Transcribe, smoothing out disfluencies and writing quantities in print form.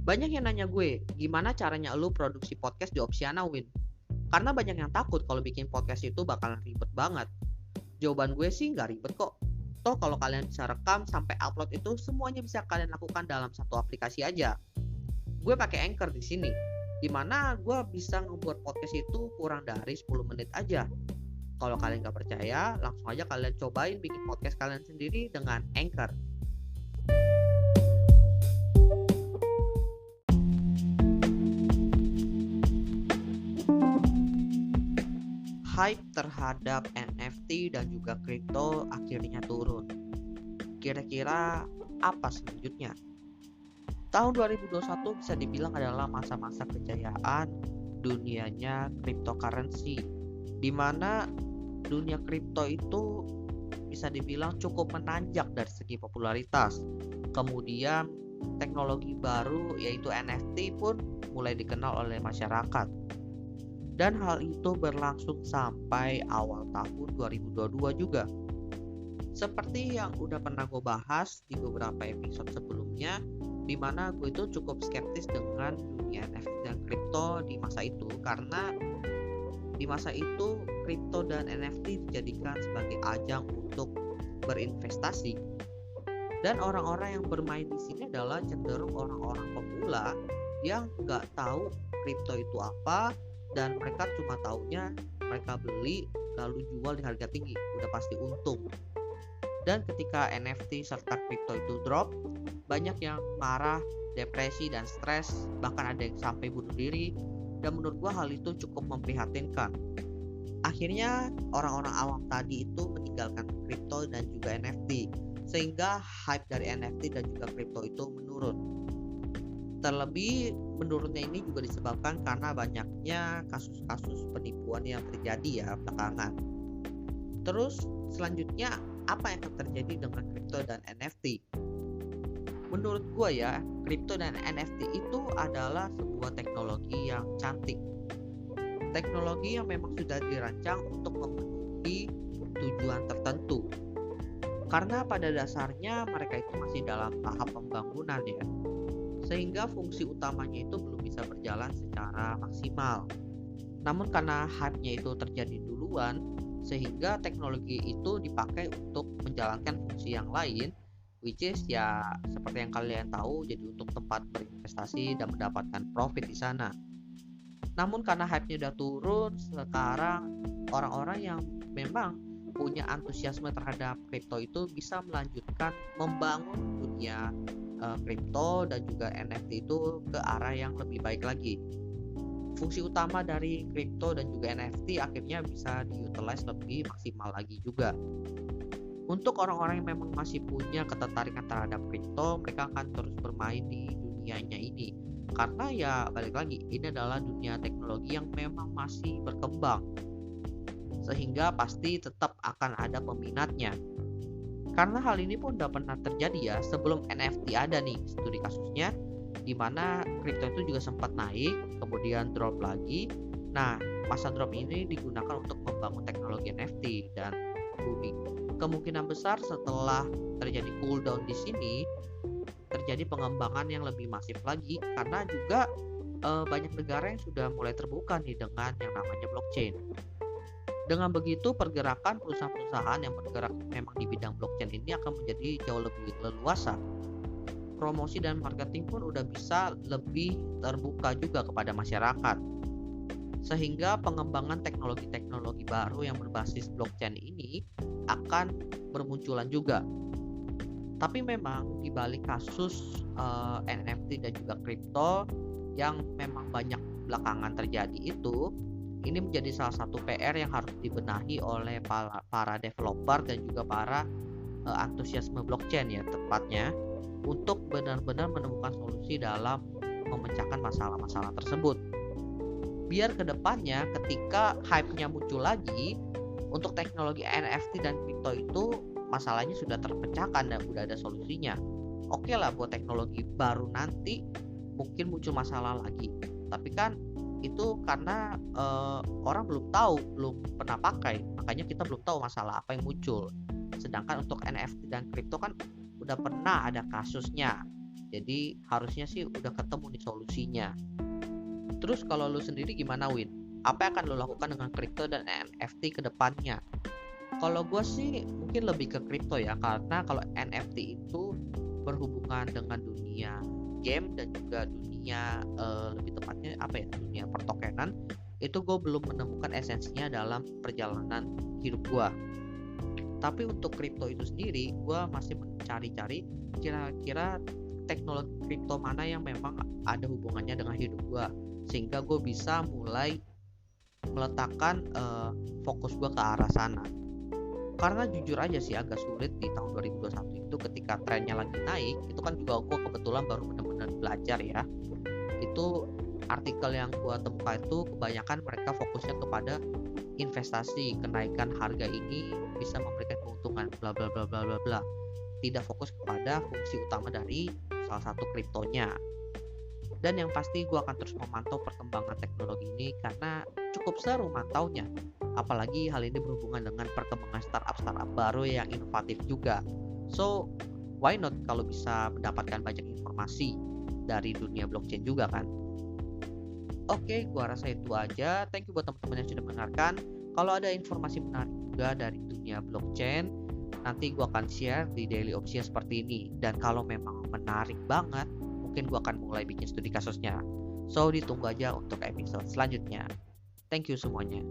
Banyak yang nanya gue, gimana caranya lu produksi podcast di Opsiana, Win? Karena banyak yang takut kalau bikin podcast itu bakalan ribet banget. Jawaban gue sih nggak ribet kok. Toh kalau kalian bisa rekam sampai upload itu semuanya bisa kalian lakukan dalam satu aplikasi aja. Gue pakai Anchor di sini, dimana gue bisa ngebuat podcast itu kurang dari 10 menit aja. Kalau kalian nggak percaya, langsung aja kalian cobain bikin podcast kalian sendiri dengan Anchor. Hype terhadap NFT dan juga kripto akhirnya turun. Kira-kira apa selanjutnya? Tahun 2021 bisa dibilang adalah masa-masa kejayaan dunianya cryptocurrency, di mana dunia kripto itu bisa dibilang cukup menanjak dari segi popularitas. Kemudian teknologi baru yaitu NFT pun mulai dikenal oleh masyarakat. Dan hal itu berlangsung sampai awal tahun 2022 juga. Seperti yang udah pernah gue bahas di beberapa episode sebelumnya, di mana gue itu cukup skeptis dengan dunia NFT dan kripto di masa itu, karena di masa itu kripto dan NFT dijadikan sebagai ajang untuk berinvestasi. Dan orang-orang yang bermain di sini adalah cenderung orang-orang pemula yang nggak tahu kripto itu apa, dan mereka cuma taunya mereka beli lalu jual di harga tinggi, udah pasti untung. Dan ketika NFT serta kripto itu drop, banyak yang marah, depresi dan stres, bahkan ada yang sampai bunuh diri. Dan menurut gua hal itu cukup memprihatinkan. Akhirnya orang-orang awam tadi itu meninggalkan kripto dan juga NFT, sehingga hype dari NFT dan juga kripto itu menurun. Terlebih menurunnya ini juga disebabkan karena banyaknya kasus-kasus penipuan yang terjadi ya belakangan. Terus selanjutnya apa yang akan terjadi dengan kripto dan NFT? Menurut gue ya, kripto dan NFT itu adalah sebuah teknologi yang cantik. Teknologi yang memang sudah dirancang untuk memenuhi tujuan tertentu. Karena pada dasarnya mereka itu masih dalam tahap pembangunan ya. Sehingga fungsi utamanya itu belum bisa berjalan secara maksimal. Namun karena hype-nya itu terjadi duluan, sehingga teknologi itu dipakai untuk menjalankan fungsi yang lain, which is ya seperti yang kalian tahu, jadi untuk tempat berinvestasi dan mendapatkan profit di sana. Namun karena hype-nya udah turun, sekarang orang-orang yang memang punya antusiasme terhadap kripto itu bisa melanjutkan membangun dunia kripto dan juga NFT itu ke arah yang lebih baik lagi. Fungsi utama dari kripto dan juga NFT akhirnya bisa diutilize lebih maksimal lagi juga. Untuk orang-orang yang memang masih punya ketertarikan terhadap kripto, mereka akan terus bermain di dunianya ini. Karena ya balik lagi, ini adalah dunia teknologi yang memang masih berkembang. Sehingga pasti tetap akan ada peminatnya. Karena hal ini pun udah pernah terjadi ya sebelum NFT ada nih studi kasusnya, di mana kripto itu juga sempat naik kemudian drop lagi. Nah, masa drop ini digunakan untuk membangun teknologi NFT dan booming. Kemungkinan besar setelah terjadi cool down di sini terjadi pengembangan yang lebih masif lagi, karena juga banyak negara yang sudah mulai terbuka nih dengan yang namanya blockchain. Dengan begitu, pergerakan perusahaan-perusahaan yang bergerak memang di bidang blockchain ini akan menjadi jauh lebih leluasa. Promosi dan marketing pun udah bisa lebih terbuka juga kepada masyarakat. Sehingga pengembangan teknologi-teknologi baru yang berbasis blockchain ini akan bermunculan juga. Tapi memang di balik kasus NFT dan juga kripto yang memang banyak belakangan terjadi itu, ini menjadi salah satu PR yang harus dibenahi oleh para developer dan juga para antusiasme blockchain ya tepatnya, untuk benar-benar menemukan solusi dalam memecahkan masalah-masalah tersebut. Biar kedepannya ketika hype-nya muncul lagi untuk teknologi NFT dan kripto itu masalahnya sudah terpecahkan dan sudah ada solusinya. Oke lah, buat teknologi baru nanti mungkin muncul masalah lagi, tapi kan itu karena orang belum tahu, belum pernah pakai, makanya kita belum tahu masalah apa yang muncul. Sedangkan untuk NFT dan kripto kan udah pernah ada kasusnya, Jadi harusnya sih udah ketemu nih solusinya. Terus kalau lu sendiri gimana, Win? Apa yang akan lu lakukan dengan kripto dan NFT ke depannya? Kalau gue sih mungkin lebih ke kripto ya, karena kalau NFT itu berhubungan dengan dunia game dan juga dunia lebih tepatnya apa ya, dunia pertokenan. Itu gue belum menemukan esensinya dalam perjalanan hidup gue. Tapi untuk kripto itu sendiri, gue masih mencari-cari kira-kira teknologi kripto mana yang memang ada hubungannya dengan hidup gue, sehingga gue bisa mulai meletakkan fokus gue ke arah sana. Karena jujur aja sih agak sulit di tahun 2021 itu ketika trennya lagi naik. Itu kan juga gue kebetulan baru benar-benar belajar ya. Itu artikel yang gue temukan itu kebanyakan mereka fokusnya kepada investasi, kenaikan harga ini bisa memberikan keuntungan bla bla bla bla bla bla, tidak fokus kepada fungsi utama dari salah satu kriptonya. Dan yang pasti gue akan terus memantau perkembangan teknologi ini karena cukup seru mantaunya. Apalagi hal ini berhubungan dengan perkembangan startup baru yang inovatif juga. So, why not kalau bisa mendapatkan banyak informasi dari dunia blockchain juga kan? Oke, gua rasa itu aja. Thank you buat teman-teman yang sudah mendengarkan. Kalau ada informasi menarik juga dari dunia blockchain, nanti gua akan share di Daily Opsinya seperti ini. Dan kalau memang menarik banget, mungkin gua akan mulai bikin studi kasusnya. So, ditunggu aja untuk episode selanjutnya. Thank you semuanya.